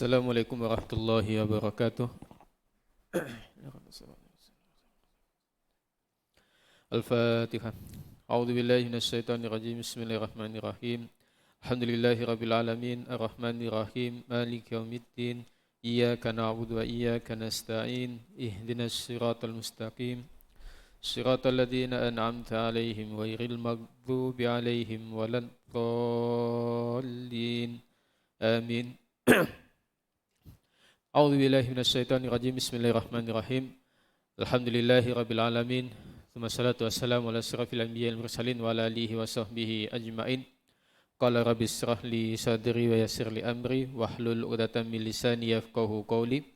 Assalamualaikum warahmatullahi wabarakatuh. Al-Fatihah. A'udzu billahi minasyaitonir rajim. Bismillahirrahmanirrahim. Alhamdulillahi rabbil alamin, arrahmanir rahim, maliki yaumiddin. Iyyaka na'budu wa iyyaka nasta'in. Ihdinas siratal mustaqim. Siratal ladzina an'amta 'alaihim ghairil maghdubi 'alaihim waladdallin. Amin. A'udzu billahi minasyaitonir rajim. Bismillahirrahmanirrahim. Alhamdulillahi rabbil alamin. Tsumma salatu wassalamu ala asyrafil anbiya'i wal mursalin wa ala alihi wa sahbihi ajmain. Qala rabbi israh li sadri wa yassir li amri wahlul 'uqdatam min lisani yafqahu qawli.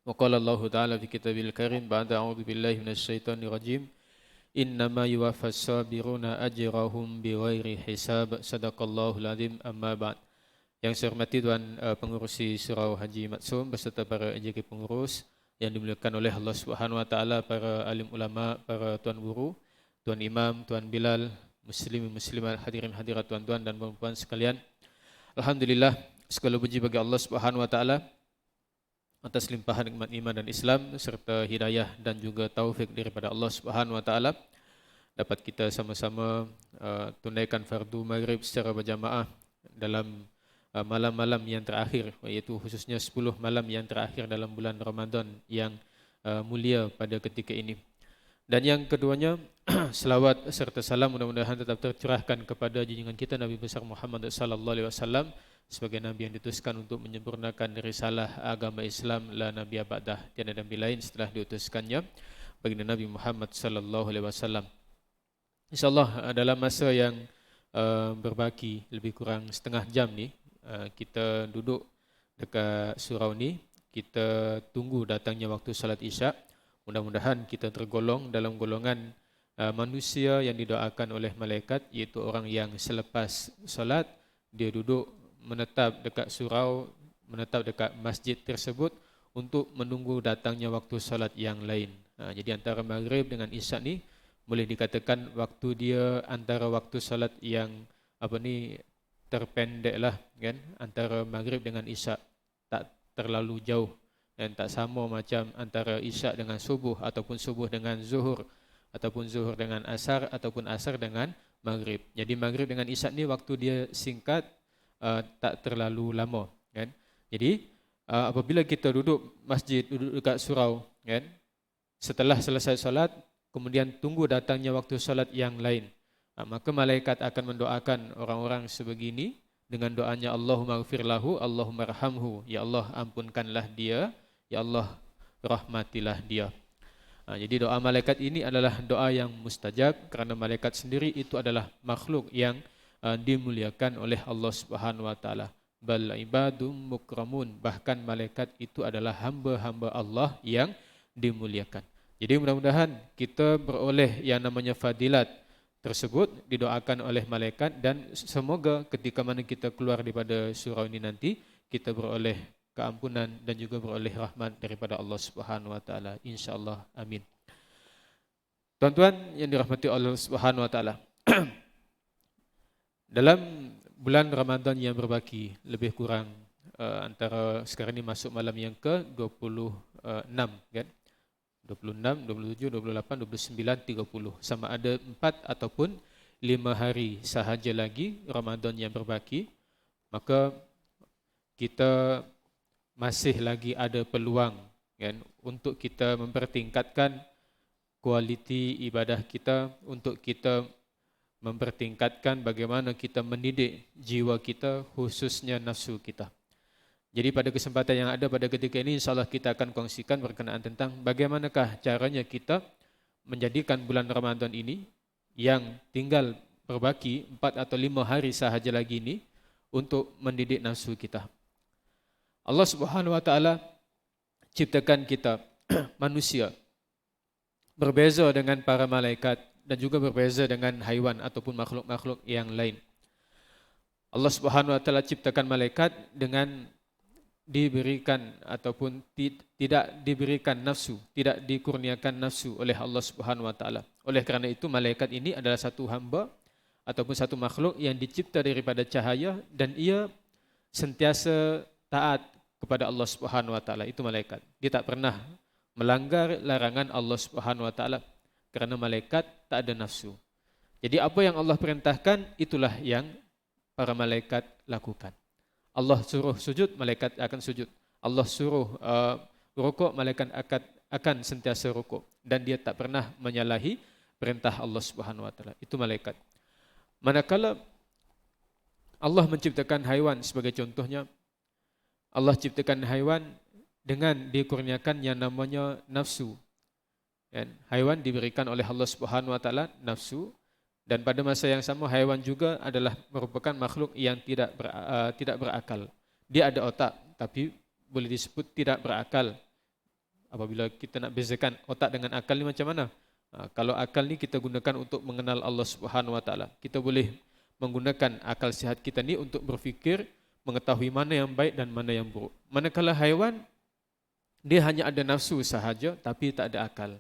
Wa qala Allah ta'ala fi kitabil karim ba'da a'udzu billahi minasyaitonir rajim. Innama yuwaffas sabiruna ajrahum bighairi hisab. Sadaqallahul azim. Amma ba'd. Yang saya hormati Tuan Pengurusi Surau Haji Maksum beserta para AJK pengurus yang dimuliakan oleh Allah Subhanahu Wa Taala, para alim ulama, para tuan guru, tuan imam, tuan Bilal, muslimin muslimat, hadirin hadirat tuan-tuan dan puan-puan sekalian. Alhamdulillah, segala puji bagi Allah Subhanahu Wa Taala atas limpahan nikmat iman dan Islam serta hidayah dan juga taufik daripada Allah Subhanahu Wa Taala dapat kita sama-sama tunaikan fardu maghrib secara berjamaah dalam malam-malam yang terakhir, iaitu khususnya 10 malam yang terakhir dalam bulan Ramadan yang mulia pada ketika ini. Dan yang keduanya, selawat serta salam mudah-mudahan tetap tercurahkan kepada junjungan kita Nabi besar Muhammad sallallahu alaihi wasallam sebagai nabi yang diutuskan untuk menyempurnakan risalah agama Islam, la nabiy ba'dah, tiada nabi lain setelah diutuskannya, baginda Nabi Muhammad sallallahu alaihi wasallam. Insyaallah dalam masa yang berbaki lebih kurang setengah jam ni, kita duduk dekat surau ni, kita tunggu datangnya waktu salat Isyak. Mudah-mudahan kita tergolong dalam golongan manusia yang didoakan oleh malaikat, iaitu orang yang selepas salat dia duduk menetap dekat surau, menetap dekat masjid tersebut untuk menunggu datangnya waktu salat yang lain. Jadi antara maghrib dengan Isyak ni boleh dikatakan waktu dia antara waktu salat yang terpendek lah kan, antara maghrib dengan Isyak, tak terlalu jauh dan tak sama macam antara Isyak dengan subuh ataupun subuh dengan zuhur ataupun zuhur dengan asar ataupun asar dengan maghrib. Jadi maghrib dengan Isyak ni waktu dia singkat, tak terlalu lama kan. Jadi apabila kita duduk masjid, duduk dekat surau kan, setelah selesai solat kemudian tunggu datangnya waktu solat yang lain, maka malaikat akan mendoakan orang-orang sebegini dengan doanya Allahumma ighfir lahu, Allahumma arhamhu, ya Allah ampunkanlah dia, ya Allah rahmatilah dia. Jadi doa malaikat ini adalah doa yang mustajab kerana malaikat sendiri itu adalah makhluk yang dimuliakan oleh Allah Subhanahu Wa Taala. Bal ibadum mukramun, bahkan malaikat itu adalah hamba-hamba Allah yang dimuliakan. Jadi mudah-mudahan kita beroleh yang namanya fadilat tersebut, didoakan oleh malaikat, dan semoga ketika mana kita keluar daripada surau ini nanti kita beroleh keampunan dan juga beroleh rahmat daripada Allah Subhanahu Wa Taala, insya-Allah, amin. Tuan-tuan yang dirahmati Allah Subhanahu Wa Taala, dalam bulan Ramadan yang berbaki lebih kurang antara sekarang ini masuk malam yang ke-26 kan, 26, 27, 28, 29, 30. Sama ada 4 ataupun 5 hari sahaja lagi Ramadan yang berbaki. Maka kita masih lagi ada peluang kan, untuk kita mempertingkatkan kualiti ibadah kita, untuk kita mempertingkatkan bagaimana kita mendidik jiwa kita, khususnya nafsu kita. Jadi pada kesempatan yang ada pada ketika ini, insyaAllah kita akan kongsikan berkenaan tentang bagaimanakah caranya kita menjadikan bulan Ramadan ini yang tinggal berbaki 4 atau 5 hari sahaja lagi ini untuk mendidik nafsu kita. Allah Subhanahu Wa Taala ciptakan kita manusia berbeza dengan para malaikat dan juga berbeza dengan haiwan ataupun makhluk-makhluk yang lain. Allah Subhanahu Wa Taala ciptakan malaikat dengan diberikan ataupun tidak diberikan nafsu, tidak dikurniakan nafsu oleh Allah Subhanahu Wa Taala. Oleh kerana itu malaikat ini adalah satu hamba ataupun satu makhluk yang dicipta daripada cahaya, dan ia sentiasa taat kepada Allah Subhanahu wa taala, itu malaikat. Dia tak pernah melanggar larangan Allah Subhanahu wa taala kerana malaikat tak ada nafsu. Jadi apa yang Allah perintahkan itulah yang para malaikat lakukan. Allah suruh sujud, malaikat akan sujud. Allah suruh rukuk, malaikat akan sentiasa rukuk, dan dia tak pernah menyalahi perintah Allah Subhanahu wa taala. Itu malaikat. Manakala Allah menciptakan haiwan sebagai contohnya, Allah ciptakan haiwan dengan dikurniakan yang namanya nafsu. Dan haiwan diberikan oleh Allah Subhanahu wa taala nafsu, dan pada masa yang sama haiwan juga adalah merupakan makhluk yang tidak berakal. Dia ada otak tapi boleh disebut tidak berakal. Apabila kita nak bezakan otak dengan akal ni macam mana? Kalau akal ni kita gunakan untuk mengenal Allah Subhanahu wa taala. Kita boleh menggunakan akal sihat kita ni untuk berfikir, mengetahui mana yang baik dan mana yang buruk. Manakala haiwan, dia hanya ada nafsu sahaja tapi tak ada akal.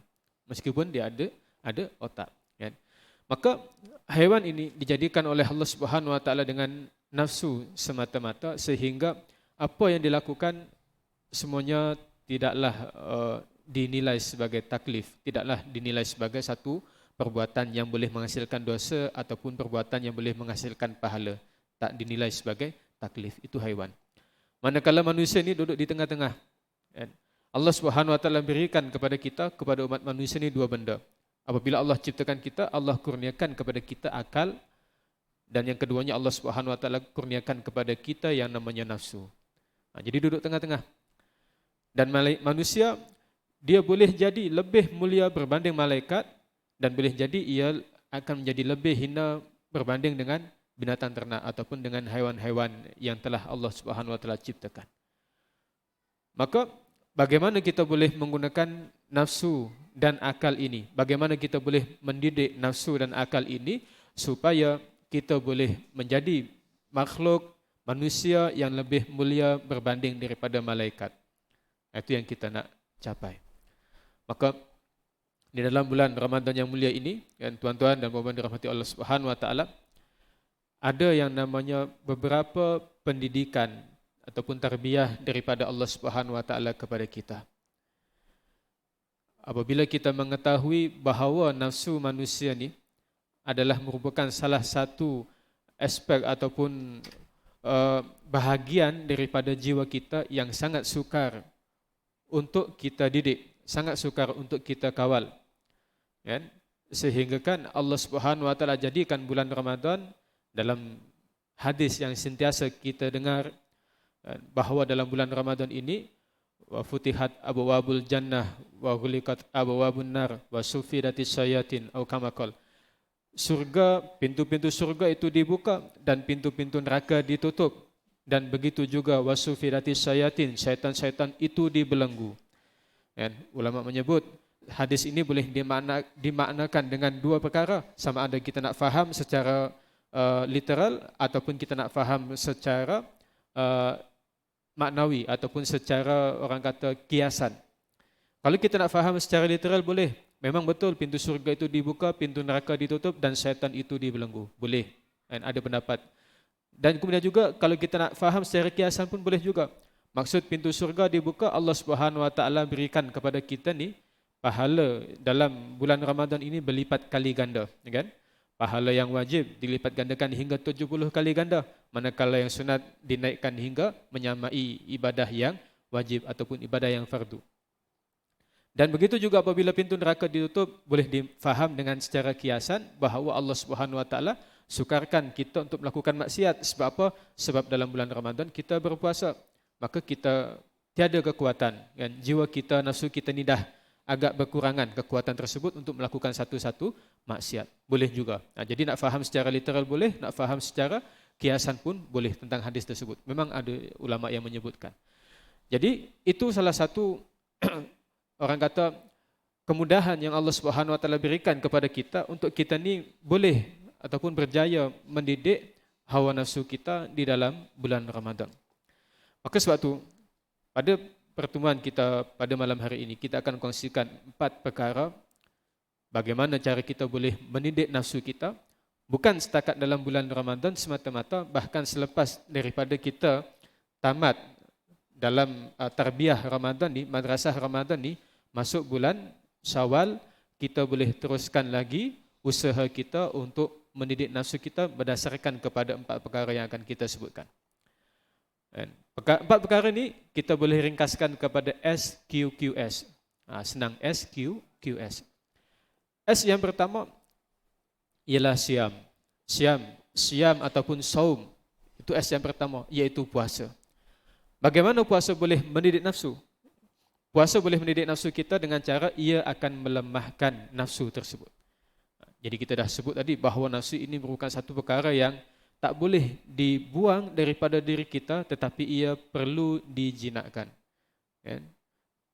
Meskipun dia ada otak, kan? Maka haiwan ini dijadikan oleh Allah Subhanahu wa taala dengan nafsu semata-mata, sehingga apa yang dilakukan semuanya tidaklah dinilai sebagai taklif, tidaklah dinilai sebagai satu perbuatan yang boleh menghasilkan dosa ataupun perbuatan yang boleh menghasilkan pahala. Tak dinilai sebagai taklif. Itu haiwan. Manakala manusia ni duduk di tengah-tengah. Allah Subhanahu wa taala berikan kepada kita, kepada umat manusia ni dua benda. Apabila Allah ciptakan kita, Allah kurniakan kepada kita akal, dan yang keduanya Allah Subhanahu wa taala kurniakan kepada kita yang namanya nafsu. Jadi duduk tengah-tengah. Dan manusia, dia boleh jadi lebih mulia berbanding malaikat, dan boleh jadi ia akan menjadi lebih hina berbanding dengan binatang ternak ataupun dengan haiwan-haiwan yang telah Allah Subhanahu wa taala ciptakan. Maka bagaimana kita boleh menggunakan nafsu dan akal ini? Bagaimana kita boleh mendidik nafsu dan akal ini supaya kita boleh menjadi makhluk manusia yang lebih mulia berbanding daripada malaikat? Itu yang kita nak capai. Maka di dalam bulan Ramadan yang mulia ini, kan, tuan-tuan dan puan-puan dirahmati Allah Subhanahu wa taala, ada yang namanya beberapa pendidikan ataupun tarbiyah daripada Allah Subhanahu wa taala kepada kita. Apabila kita mengetahui bahawa nafsu manusia ni adalah merupakan salah satu aspek ataupun bahagian daripada jiwa kita yang sangat sukar untuk kita didik, sangat sukar untuk kita kawal, kan? Sehingga kan Allah Subhanahu wa taala jadikan bulan Ramadan, dalam hadis yang sentiasa kita dengar, bahawa dalam bulan Ramadan ini wa futihat abwabul jannah wa ghuliqat abwabun nar wa sufidatis syayatin atau kama qala. Surga, pintu-pintu surga itu dibuka dan pintu-pintu neraka ditutup, dan begitu juga wasufidatis syayatin, syaitan-syaitan itu dibelenggu. Dan ulama menyebut hadis ini boleh dimaknakan dengan dua perkara, sama ada kita nak faham secara literal ataupun kita nak faham secara maknawi ataupun secara orang kata kiasan. Kalau kita nak faham secara literal boleh, memang betul pintu surga itu dibuka, pintu neraka ditutup dan syaitan itu dibelenggu. Boleh. Dan ada pendapat. Dan kemudian juga kalau kita nak faham secara kiasan pun boleh juga. Maksud pintu surga dibuka, Allah Subhanahu wa taala berikan kepada kita ni pahala dalam bulan Ramadan ini berlipat kali ganda, kan? Pahala yang wajib dilipat gandakan hingga 70 kali ganda, manakala yang sunat dinaikkan hingga menyamai ibadah yang wajib ataupun ibadah yang fardu. Dan begitu juga apabila pintu neraka ditutup, boleh difaham dengan secara kiasan bahawa Allah Subhanahu wa taala sukarkan kita untuk melakukan maksiat. Sebab apa? Sebab dalam bulan Ramadan kita berpuasa. Maka kita tiada kekuatan, kan? Jiwa kita, nafsu kita ni dah agak berkurangan kekuatan tersebut untuk melakukan satu-satu maksiat. Boleh juga. Jadi nak faham secara literal boleh, nak faham secara kiasan pun boleh tentang hadis tersebut. Memang ada ulama yang menyebutkan. Jadi itu salah satu orang kata kemudahan yang Allah Subhanahu wa taala berikan kepada kita untuk kita ni boleh ataupun berjaya mendidik hawa nafsu kita di dalam bulan Ramadan. Maka sebab tu pada pertemuan kita pada malam hari ini kita akan kongsikan 4 perkara bagaimana cara kita boleh mendidik nafsu kita, bukan setakat dalam bulan Ramadan semata-mata, bahkan selepas daripada kita tamat dalam tarbiyah Ramadan ni, madrasah Ramadan ni, masuk bulan Syawal, kita boleh teruskan lagi usaha kita untuk mendidik nafsu kita berdasarkan kepada 4 perkara yang akan kita sebutkan. Dan 4 perkara ni kita boleh ringkaskan kepada SQQS. Senang, SQQS. S yang pertama ialah siam. Siam ataupun saum. Itu S yang pertama, iaitu puasa. Bagaimana puasa boleh mendidik nafsu? Puasa boleh mendidik nafsu kita dengan cara ia akan melemahkan nafsu tersebut. Jadi kita dah sebut tadi bahawa nafsu ini merupakan satu perkara yang tak boleh dibuang daripada diri kita, tetapi ia perlu dijinakkan.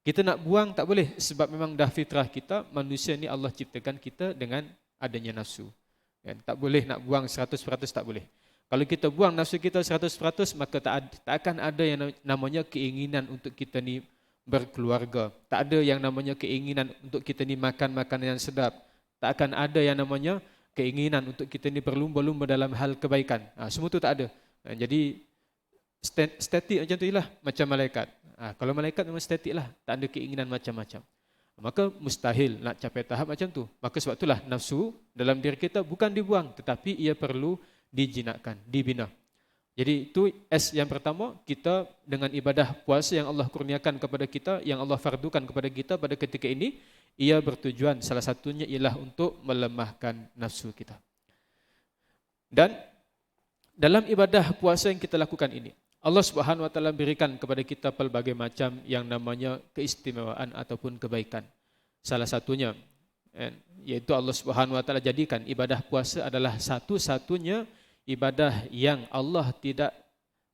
Kita nak buang tak boleh, sebab memang dah fitrah kita, manusia ni Allah ciptakan kita dengan adanya nafsu. Tak boleh nak buang 100%, tak boleh. Kalau kita buang nafsu kita 100%, maka tak akan ada yang namanya keinginan untuk kita ni berkeluarga. Tak ada yang namanya keinginan untuk kita ni makan makanan yang sedap. Tak akan ada yang namanya keinginan untuk kita ni berlumba-lumba dalam hal kebaikan. Semua tu tak ada. Jadi statik macam tu lah, macam malaikat. Kalau malaikat memang statik lah, tak ada keinginan macam-macam. Maka mustahil nak capai tahap macam tu. Maka sebab itulah nafsu dalam diri kita bukan dibuang, tetapi ia perlu dijinakkan, dibina. Jadi itu S yang pertama, kita dengan ibadah puasa yang Allah kurniakan kepada kita, yang Allah fardukan kepada kita pada ketika ini, ia bertujuan salah satunya ialah untuk melemahkan nafsu kita. Dan dalam ibadah puasa yang kita lakukan ini, Allah Subhanahu Wa Taala berikan kepada kita pelbagai macam yang namanya keistimewaan ataupun kebaikan. Salah satunya, yaitu Allah Subhanahu Wa Taala jadikan ibadah puasa adalah satu-satunya ibadah yang Allah tidak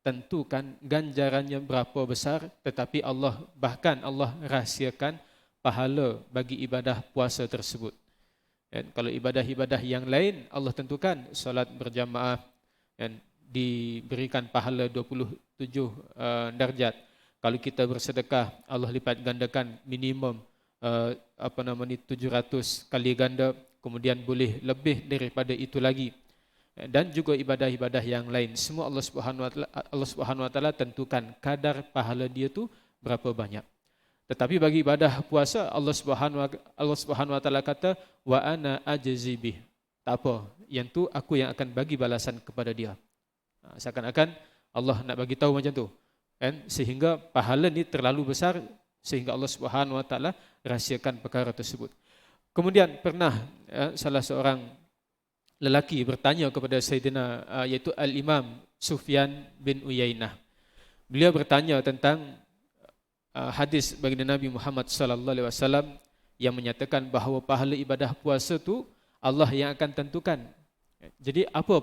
tentukan ganjarannya berapa besar, tetapi Allah rahsiakan pahala bagi ibadah puasa tersebut. Kalau ibadah-ibadah yang lain Allah tentukan, solat berjamaah diberikan pahala 27 darjat. Kalau kita bersedekah, Allah lipat gandakan minimum 700 kali ganda, kemudian boleh lebih daripada itu lagi. Dan juga ibadah-ibadah yang lain, semua Allah Subhanahu Wa Taala tentukan kadar pahala dia tu berapa banyak. Tetapi bagi ibadah puasa, Allah Subhanahu Wa Taala kata, wa ana ajzi bih. Tak apa, yang tu aku yang akan bagi balasan kepada dia. Seakan-akan Allah nak bagi tahu macam tu, sehingga pahala ni terlalu besar sehingga Allah Subhanahu Wa Taala rahsiakan perkara tersebut. Kemudian pernah salah seorang lelaki bertanya kepada Sayyidina iaitu Al-Imam Sufyan bin Uyainah. Beliau bertanya tentang hadis baginda Nabi Muhammad sallallahu alaihi wasallam yang menyatakan bahawa pahala ibadah puasa tu Allah yang akan tentukan. Jadi apa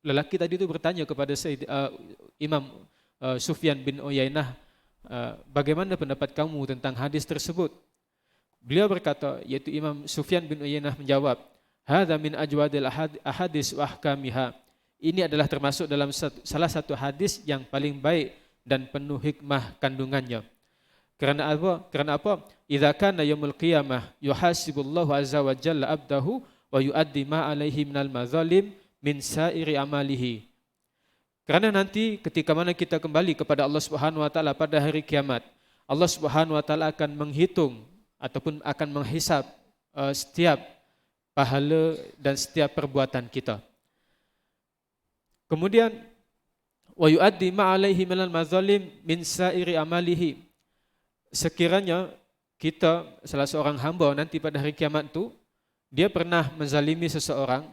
lelaki tadi tu bertanya kepada Imam Sufyan bin Uyainah, bagaimana pendapat kamu tentang hadis tersebut? Beliau berkata, iaitu Imam Sufyan bin Uyainah menjawab, hadza min ajwadil ahadis wa ahkamiha. Ini adalah termasuk dalam salah satu hadis yang paling baik dan penuh hikmah kandungannya. Kerana apa? Idza kana yaumul qiyamah yuhasibullahu azza wa jalla abdahu wa yuaddi ma alaihi minal mazalim min sairi amalihi. Kerana nanti ketika mana kita kembali kepada Allah Subhanahu Wa Taala pada hari kiamat, Allah Subhanahu Wa Taala akan menghitung ataupun akan menghisap setiap pahala dan setiap perbuatan kita. Kemudian wa yuaddi ma alaihi minal mazalim min sairi amalihi. Sekiranya kita, salah seorang hamba nanti pada hari kiamat tu, dia pernah menzalimi seseorang,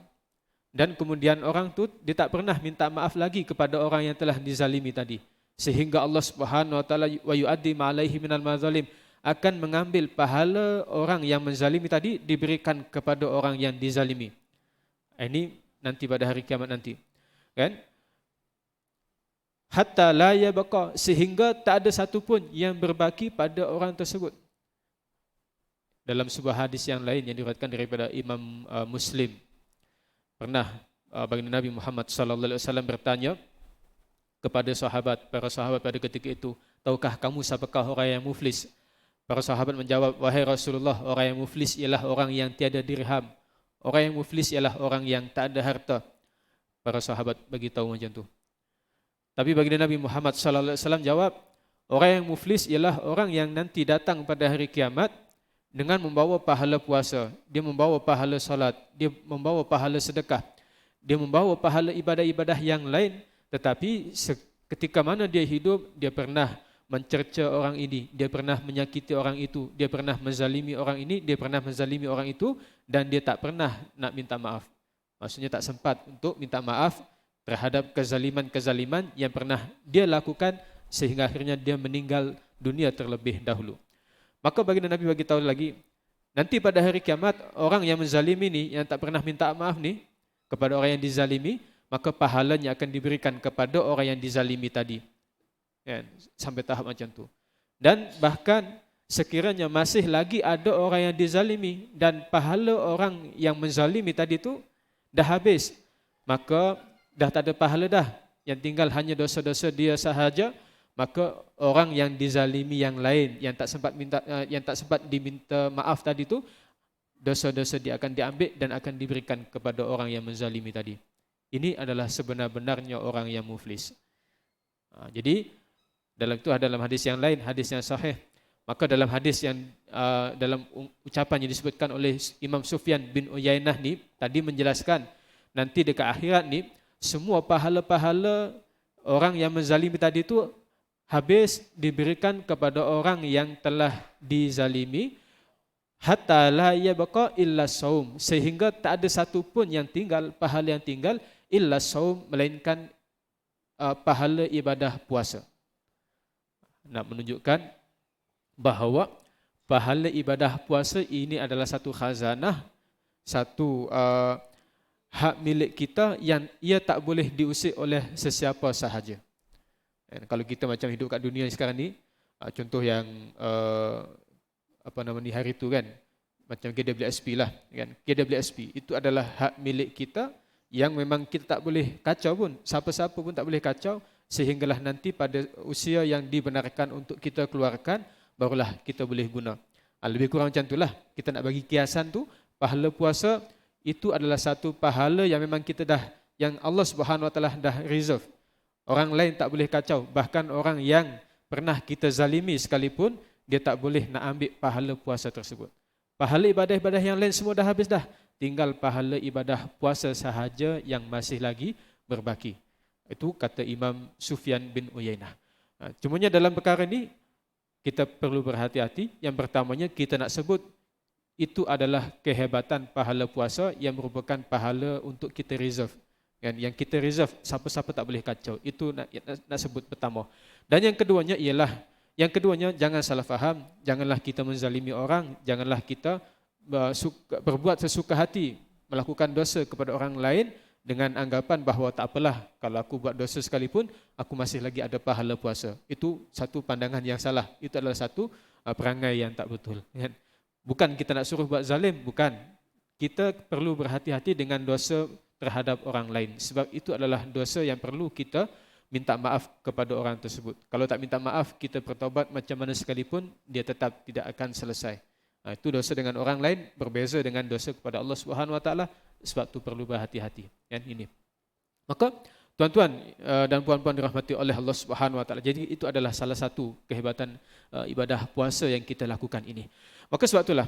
dan kemudian orang tu dia tak pernah minta maaf lagi kepada orang yang telah dizalimi tadi, sehingga Allah Subhanahu Wa Taala wa yuaddi ma alaihi minal mazalim akan mengambil pahala orang yang menzalimi tadi diberikan kepada orang yang dizalimi. Ini nanti pada hari kiamat nanti, kan? Hatta la yabqa, sehingga tak ada satu pun yang berbaki pada orang tersebut. Dalam sebuah hadis yang lain yang diriwayatkan daripada Imam Muslim, pernah baginda Nabi Muhammad sallallahu alaihi wasallam bertanya kepada para sahabat pada ketika itu, tahukah kamu siapakah orang yang muflis? Para sahabat menjawab, wahai Rasulullah, orang yang muflis ialah orang yang tiada dirham. Orang yang muflis ialah orang yang tak ada harta. Para sahabat bagi tahu macam tu. Tapi baginda Nabi Muhammad sallallahu alaihi wasallam jawab, Orang yang muflis ialah orang yang nanti datang pada hari kiamat dengan membawa pahala puasa, dia membawa pahala salat, dia membawa pahala sedekah, dia membawa pahala ibadah-ibadah yang lain, tetapi ketika mana dia hidup, dia pernah mencerca orang ini, dia pernah menyakiti orang itu, dia pernah menzalimi orang ini, dia pernah menzalimi orang itu, dan dia tak pernah nak minta maaf. Maksudnya tak sempat untuk minta maaf terhadap kezaliman-kezaliman yang pernah dia lakukan sehingga akhirnya dia meninggal dunia terlebih dahulu. Maka baginda Nabi bagi tahu lagi, nanti pada hari kiamat orang yang menzalimi ni, yang tak pernah minta maaf ni kepada orang yang dizalimi, maka pahalanya akan diberikan kepada orang yang dizalimi tadi. Ya, sampai tahap macam tu. Dan bahkan sekiranya masih lagi ada orang yang dizalimi dan pahala orang yang menzalimi tadi tu dah habis, maka dah tak ada pahala dah. Yang tinggal hanya dosa-dosa dia sahaja. Maka orang yang dizalimi yang lain, yang tak sempat diminta maaf tadi tu, dosa-dosa dia akan diambil dan akan diberikan kepada orang yang menzalimi tadi. Ini adalah sebenar-benarnya orang yang muflis. Jadi dalam hadis yang lain, hadis yang sahih, maka dalam hadis yang dalam ucapan yang disebutkan oleh Imam Sufyan bin Uyainah ni tadi menjelaskan nanti dekat akhirat ni semua pahala-pahala orang yang menzalimi tadi tu habis diberikan kepada orang yang telah dizalimi, hatta la yabqa illa saum, sehingga tak ada satu pun yang tinggal, pahala yang tinggal illa saum, melainkan pahala ibadah puasa. Nak menunjukkan bahawa pahala ibadah puasa ini adalah satu khazanah, satu hak milik kita yang ia tak boleh diusik oleh sesiapa sahaja. Kalau kita macam hidup kat dunia sekarang ni, contoh yang hari tu kan, macam KWSP lah kan. KWSP itu adalah hak milik kita yang memang kita tak boleh kacau pun, siapa-siapa pun tak boleh kacau, sehinggalah nanti pada usia yang dibenarkan untuk kita keluarkan, barulah kita boleh guna. Lebih kurang macam itulah. Kita nak bagi kiasan tu, pahala puasa itu adalah satu pahala yang memang kita dah, yang Allah Subhanahu Wa Taala dah reserve. Orang lain tak boleh kacau. Bahkan orang yang pernah kita zalimi sekalipun, dia tak boleh nak ambil pahala puasa tersebut. Pahala ibadah-ibadah yang lain semua dah habis dah. Tinggal pahala ibadah puasa sahaja yang masih lagi berbaki. Itu kata Imam Sufyan bin Uyainah. Cumanya dalam perkara ini, kita perlu berhati-hati. Yang pertamanya kita nak sebut, itu adalah kehebatan pahala puasa yang merupakan pahala untuk kita reserve. Yang kita reserve, siapa-siapa tak boleh kacau. Itu nak sebut pertama. Dan yang keduanya jangan salah faham, janganlah kita menzalimi orang, janganlah kita berbuat sesuka hati, melakukan dosa kepada orang lain dengan anggapan bahawa tak apalah, kalau aku buat dosa sekalipun, aku masih lagi ada pahala puasa. Itu satu pandangan yang salah. Itu adalah satu perangai yang tak betul. Bukan kita nak suruh buat zalim, bukan. Kita perlu berhati-hati dengan dosa terhadap orang lain. Sebab itu adalah dosa yang perlu kita minta maaf kepada orang tersebut. Kalau tak minta maaf, kita bertaubat macam mana sekalipun, dia tetap tidak akan selesai. Itu dosa dengan orang lain berbeza dengan dosa kepada Allah Subhanahu Wa Taala. Sebab itu perlu berhati-hati. Ini. Maka tuan-tuan dan puan-puan dirahmati oleh Allah Subhanahu Wa Taala. Jadi itu adalah salah satu kehebatan ibadah puasa yang kita lakukan ini. Maka sebab itulah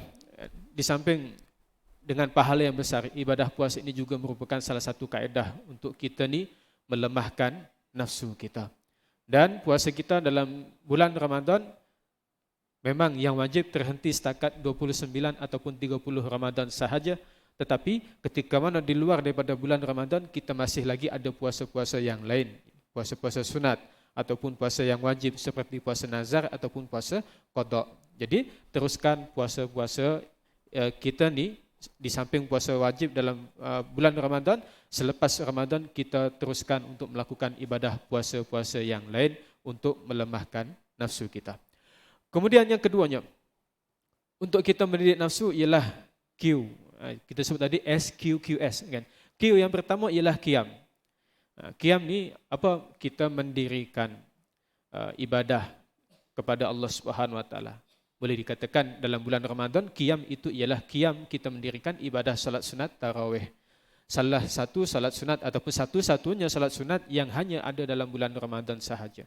di samping dengan pahala yang besar, ibadah puasa ini juga merupakan salah satu kaedah untuk kita ni melemahkan nafsu kita. Dan puasa kita dalam bulan Ramadan memang yang wajib terhenti setakat 29 ataupun 30 Ramadan sahaja. Tetapi ketika mana di luar daripada bulan Ramadan, kita masih lagi ada puasa-puasa yang lain. Puasa-puasa sunat ataupun puasa yang wajib seperti puasa nazar ataupun puasa qada. Jadi teruskan puasa-puasa kita ni. Di samping puasa wajib dalam bulan Ramadan, selepas Ramadan kita teruskan untuk melakukan ibadah puasa-puasa yang lain untuk melemahkan nafsu kita. Kemudian yang keduanya, untuk kita mendidik nafsu ialah Q. Kita sebut tadi SQQS kan. Q yang pertama ialah qiyam. Qiyam ni apa? Kita mendirikan ibadah kepada Allah Subhanahu Wa Taala. Boleh dikatakan dalam bulan Ramadan, qiyam itu ialah qiyam kita mendirikan ibadah salat sunat tarawih. Salah satu salat sunat ataupun satu-satunya salat sunat yang hanya ada dalam bulan Ramadan sahaja.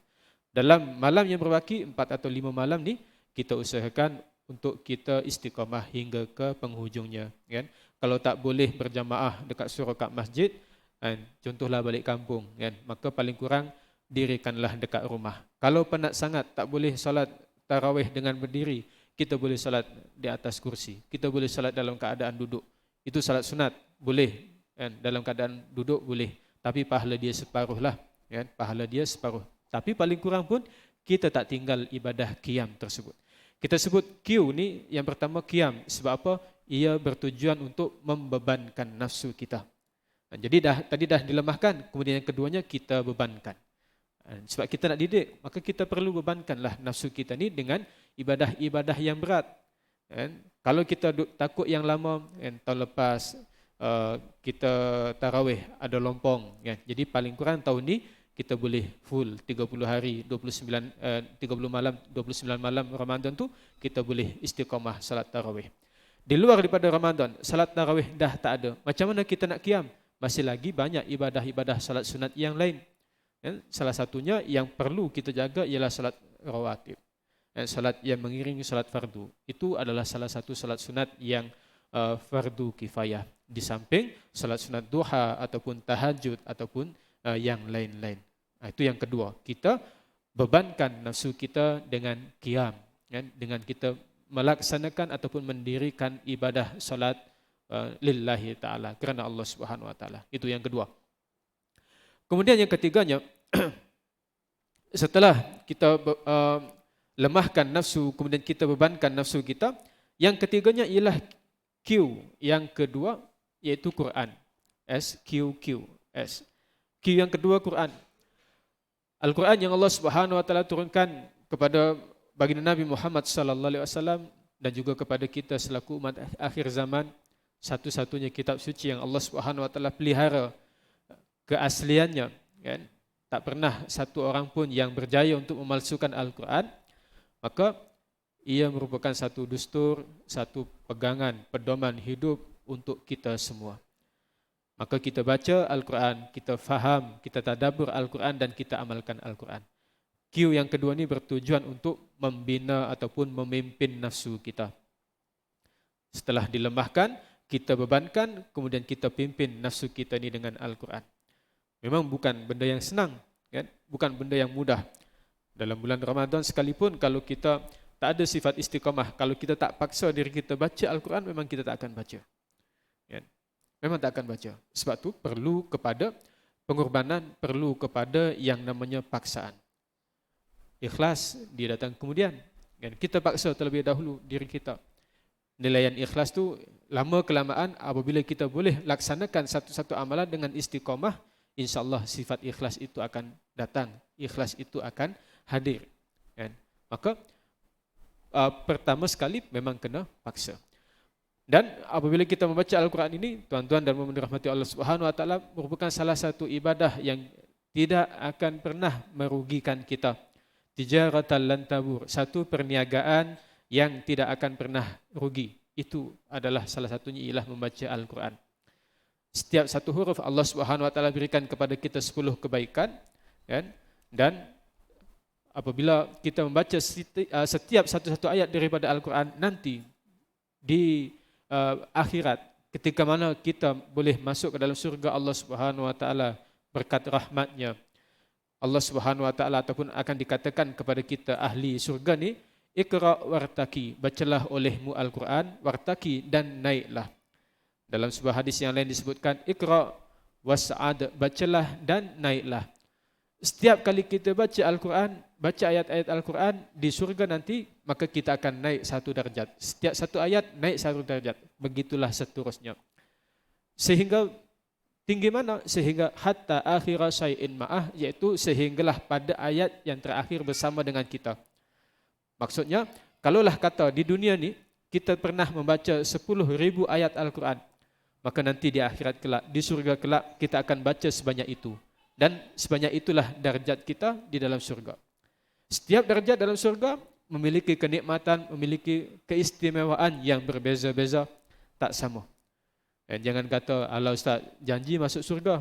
Dalam malam yang berbaki 4 atau 5 malam ni kita usahakan untuk kita istiqamah hingga ke penghujungnya, kan? Kalau tak boleh berjamaah dekat surau kat masjid, kan? Contohlah balik kampung, kan? Maka paling kurang dirikanlah dekat rumah. Kalau penat sangat tak boleh solat tarawih dengan berdiri, kita boleh solat di atas kursi. Kita boleh solat dalam keadaan duduk. Itu solat sunat, boleh, kan? Dalam keadaan duduk boleh. Tapi pahala dia separuh lah, kan? Pahala dia separuh. Tapi paling kurang pun kita tak tinggal ibadah qiyam tersebut. Kita sebut Q ni yang pertama qiyam. Sebab apa? Ia bertujuan untuk membebankan nafsu kita. Jadi tadi dah dilemahkan, kemudian yang keduanya kita bebankan. Sebab kita nak didik, maka kita perlu bebankanlah nafsu kita ni dengan ibadah-ibadah yang berat. Kalau kita takut yang lama, tahun lepas kita tarawih ada lompong, jadi paling kurang tahun ni kita boleh full 30 hari, 30 malam, 29 malam Ramadan tu kita boleh istiqamah salat tarawih. Di luar daripada Ramadan, salat tarawih dah tak ada. Macam mana kita nak qiyam? Masih lagi banyak ibadah-ibadah salat sunat yang lain. Salah satunya yang perlu kita jaga ialah salat rawatib. Salat yang mengiringi salat fardu. Itu adalah salah satu salat sunat yang fardu kifayah. Di samping salat sunat duha ataupun tahajud ataupun yang lain-lain. Itu yang kedua. Kita bebankan nafsu kita dengan qiyam, dengan kita melaksanakan ataupun mendirikan ibadah salat lillahi ta'ala, kerana Allah Subhanahu wa taala. Itu yang kedua. Kemudian yang ketiganya, setelah kita lemahkan nafsu, kemudian kita bebankan nafsu kita, yang ketiganya ialah Q, yang kedua iaitu Quran. S. Q yang kedua Quran. Al-Quran yang Allah Subhanahu wa taala turunkan kepada baginda Nabi Muhammad sallallahu alaihi wasallam dan juga kepada kita selaku umat akhir zaman, satu-satunya kitab suci yang Allah Subhanahu wa taala pelihara keasliannya, kan? Tak pernah satu orang pun yang berjaya untuk memalsukan Al-Quran. Maka ia merupakan satu dustur, satu pegangan, pedoman hidup untuk kita semua. Maka kita baca Al-Quran, kita faham, kita tadabbur Al-Quran dan kita amalkan Al-Quran. Q yang kedua ni bertujuan untuk membina ataupun memimpin nafsu kita. Setelah dilemahkan, kita bebankan, kemudian kita pimpin nafsu kita ni dengan Al-Quran. Memang bukan benda yang senang, kan? Bukan benda yang mudah. Dalam bulan Ramadan sekalipun, kalau kita tak ada sifat istiqamah, kalau kita tak paksa diri kita baca Al-Quran, memang kita tak akan baca. Kan? Memang tak akan baca. Sebab tu perlu kepada pengorbanan, perlu kepada yang namanya paksaan. Ikhlas dia datang kemudian. Kan? Kita paksa terlebih dahulu diri kita. Nilaian ikhlas tu lama kelamaan apabila kita boleh laksanakan satu-satu amalan dengan istiqamah, insya-Allah sifat ikhlas itu akan datang. Ikhlas itu akan hadir. Kan? Maka pertama sekali memang kena paksa. Dan apabila kita membaca Al-Quran ini, tuan-tuan dan puan-puan dirahmati Allah Subhanahu wa taala, merupakan salah satu ibadah yang tidak akan pernah merugikan kita. Tijaratan lan tabur, satu perniagaan yang tidak akan pernah rugi. Itu adalah salah satunya ialah membaca Al-Quran. Setiap satu huruf Allah Subhanahu wa taala berikan kepada kita 10 kebaikan, kan? Dan apabila kita membaca setiap satu-satu ayat daripada Al-Quran, nanti di akhirat, ketika mana kita boleh masuk ke dalam surga Allah Subhanahu wa taala berkat rahmatnya, Allah Subhanahu wa taala ataupun akan dikatakan kepada kita ahli surga ni, Iqra wartaki, bacalah olehmu Al-Quran, wartaki dan naiklah. Dalam sebuah hadis yang lain disebutkan Iqra was'ad, bacalah dan naiklah. Setiap kali kita baca Al-Quran, baca ayat-ayat Al-Quran di surga nanti, maka kita akan naik satu darjat. Setiap satu ayat naik satu darjat. Begitulah seterusnya. Sehingga tinggi mana? Sehingga hatta akhira syai'in ma'ah, iaitu sehinggalah pada ayat yang terakhir bersama dengan kita. Maksudnya, kalaulah kata di dunia ni kita pernah membaca 10,000 ayat Al-Quran, maka nanti di akhirat kelak, di surga kelak, kita akan baca sebanyak itu. Dan sebanyak itulah darjat kita di dalam surga. Setiap darjat dalam surga memiliki kenikmatan, memiliki keistimewaan yang berbeza-beza, tak sama. Dan jangan kata, ala Ustaz, janji masuk surga.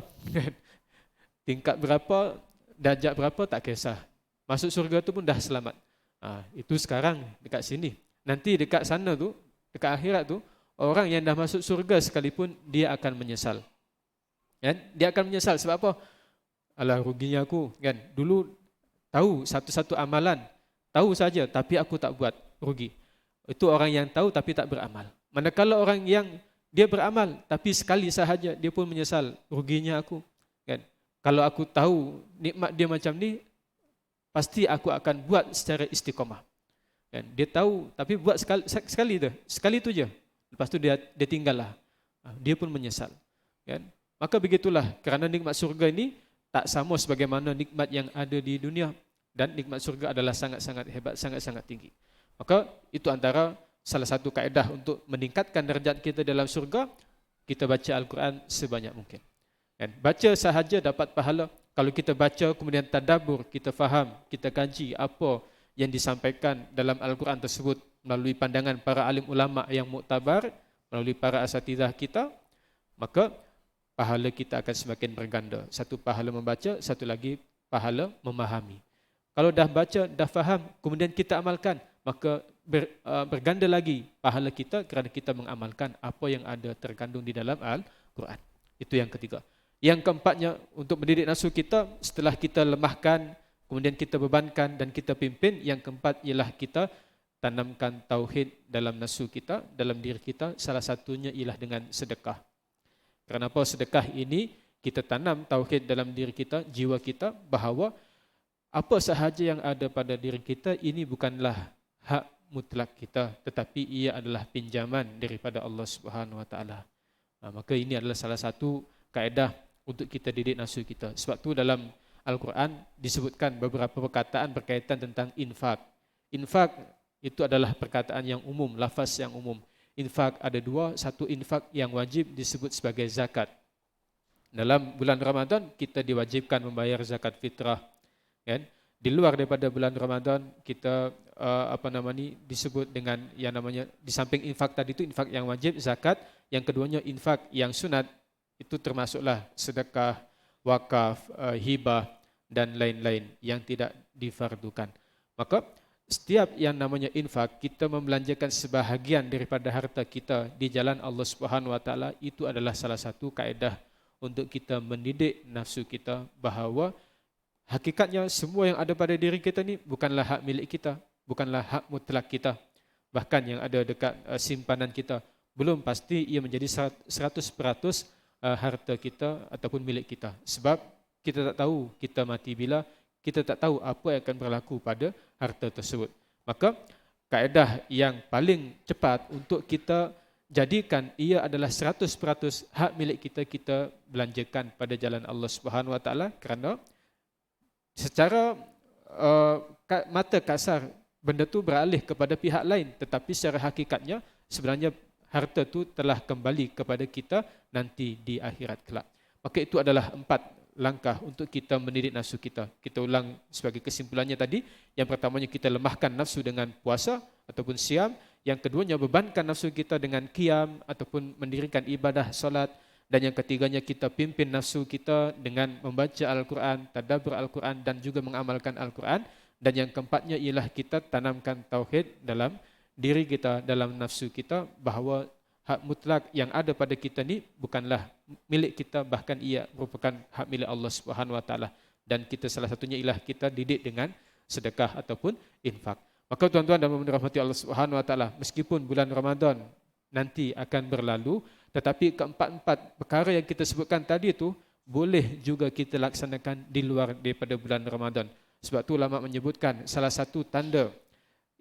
Tingkat berapa, darjat berapa, tak kisah. Masuk surga tu pun dah selamat. Itu sekarang dekat sini. Nanti dekat sana tu, dekat akhirat tu, orang yang dah masuk surga sekalipun dia akan menyesal. Kan? Dia akan menyesal sebab apa? Alah, ruginya aku, kan? Dulu tahu satu-satu amalan, tahu saja tapi aku tak buat, rugi. Itu orang yang tahu tapi tak beramal. Manakala orang yang dia beramal tapi sekali sahaja dia pun menyesal, ruginya aku, kan? Kalau aku tahu nikmat dia macam ni, pasti aku akan buat secara istiqamah. Kan? Dia tahu tapi buat sekali tu je. Lepas tu dia tinggallah. Dia pun menyesal. Kan? Maka begitulah, kerana nikmat surga ini tak sama sebagaimana nikmat yang ada di dunia, dan nikmat surga adalah sangat-sangat hebat, sangat-sangat tinggi. Maka itu antara salah satu kaedah untuk meningkatkan derajat kita dalam surga, kita baca Al-Quran sebanyak mungkin. Kan? Baca sahaja dapat pahala. Kalau kita baca kemudian tadabbur, kita faham, kita kaji apa yang disampaikan dalam Al-Quran tersebut melalui pandangan para alim ulama yang muktabar, melalui para asatidzah kita, maka pahala kita akan semakin berganda. Satu pahala membaca, satu lagi pahala memahami. Kalau dah baca, dah faham, kemudian kita amalkan, maka berganda lagi pahala kita kerana kita mengamalkan apa yang ada terkandung di dalam Al-Quran. Itu yang ketiga. Yang keempatnya, untuk mendidik nafsu kita, setelah kita lemahkan, kemudian kita bebankan dan kita pimpin, yang keempat ialah kita tanamkan tauhid dalam nafsu kita, dalam diri kita. Salah satunya ialah dengan sedekah. Kenapa sedekah ini kita tanam tauhid dalam diri kita, jiwa kita, bahawa apa sahaja yang ada pada diri kita ini bukanlah hak mutlak kita, tetapi ia adalah pinjaman daripada Allah Subhanahu Wa Taala. Maka ini adalah salah satu kaedah untuk kita didik nafsu kita. Sebab tu dalam Al-Quran disebutkan beberapa perkataan berkaitan tentang infak. Infak itu adalah perkataan yang umum, lafaz yang umum. Infak ada dua, satu infak yang wajib disebut sebagai zakat. Dalam bulan Ramadan kita diwajibkan membayar zakat fitrah, kan? Di luar daripada bulan Ramadan kita disebut dengan yang namanya, di samping infak tadi itu infak yang wajib, zakat, yang keduanya infak yang sunat, itu termasuklah sedekah, wakaf, hibah dan lain-lain yang tidak difardukan. Maka setiap yang namanya infak, kita membelanjakan sebahagian daripada harta kita di jalan Allah Subhanahu Wa Taala, itu adalah salah satu kaedah untuk kita mendidik nafsu kita bahawa hakikatnya semua yang ada pada diri kita ni bukanlah hak milik kita, bukanlah hak mutlak kita. Bahkan yang ada dekat simpanan kita belum pasti ia menjadi 100% harta kita ataupun milik kita. Sebab kita tak tahu kita mati bila, kita tak tahu apa yang akan berlaku pada harta tersebut. Maka kaedah yang paling cepat untuk kita jadikan ia adalah 100% hak milik kita, kita belanjakan pada jalan Allah Subhanahu Wa Taala, kerana secara mata kasar benda tu beralih kepada pihak lain, tetapi secara hakikatnya sebenarnya harta tu telah kembali kepada kita nanti di akhirat kelak. Maka itu adalah 4 langkah untuk kita mendidik nafsu kita. Kita ulang sebagai kesimpulannya tadi. Yang pertamanya kita lemahkan nafsu dengan puasa ataupun siam. Yang keduanya bebankan nafsu kita dengan qiyam ataupun mendirikan ibadah solat. Dan yang ketiganya kita pimpin nafsu kita dengan membaca Al-Quran, tadabbur Al-Quran dan juga mengamalkan Al-Quran. Dan yang keempatnya ialah kita tanamkan tauhid dalam diri kita, dalam nafsu kita, bahawa hak mutlak yang ada pada kita ni bukanlah milik kita, bahkan ia merupakan hak milik Allah Subhanahu Wa Taala. Dan kita salah satunya ialah kita didik dengan sedekah ataupun infak. Maka tuan-tuan dan puan-puan dirahmati Allah Subhanahu Wa Taala, meskipun bulan Ramadan nanti akan berlalu, tetapi keempat-empat perkara yang kita sebutkan tadi itu boleh juga kita laksanakan di luar daripada bulan Ramadan. Sebab tu ulama menyebutkan salah satu tanda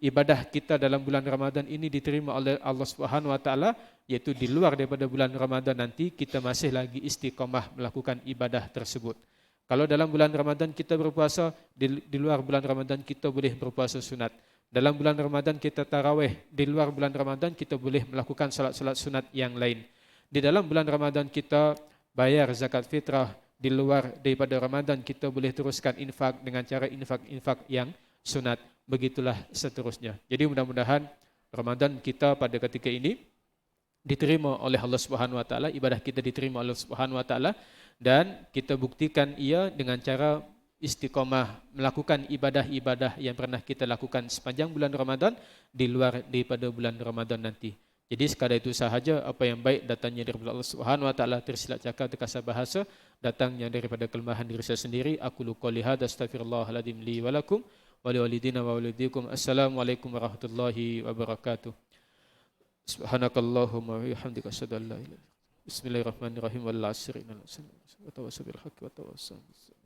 ibadah kita dalam bulan Ramadan ini diterima oleh Allah Subhanahu Wa Taala, iaitu di luar daripada bulan Ramadan nanti kita masih lagi istiqamah melakukan ibadah tersebut. Kalau dalam bulan Ramadan kita berpuasa, di luar bulan Ramadan kita boleh berpuasa sunat. Dalam bulan Ramadan kita tarawih, di luar bulan Ramadan kita boleh melakukan solat-solat sunat yang lain. Di dalam bulan Ramadan kita bayar zakat fitrah, di luar daripada Ramadan kita boleh teruskan infak dengan cara infak-infak yang sunat. Begitulah seterusnya. Jadi mudah-mudahan Ramadan kita pada ketika ini diterima oleh Allah Subhanahu Wa Taala, ibadah kita diterima oleh Allah Subhanahu Wa Taala, dan kita buktikan ia dengan cara istiqamah melakukan ibadah-ibadah yang pernah kita lakukan sepanjang bulan Ramadan di luar daripada bulan Ramadan nanti. Jadi sekadar itu sahaja apa yang baik datangnya daripada Allah Subhanahu wa taala, tersilap cakap terkasar bahasa, datangnya daripada kelemahan diri saya sendiri. Aku qouli hadza astaghfirullahaladzim li wa lakum wa liwalidina wa walidikum. Assalamualaikum warahmatullahi wabarakatuh. Subhanakallahumma wa bihamdika asyhadu an la ilaha illa anta. Bismillahirrahmanirrahim. Wal 'asri innal insana lafi khusr. Wa tawassaw bil haqqi wa tawassaw bis sabr.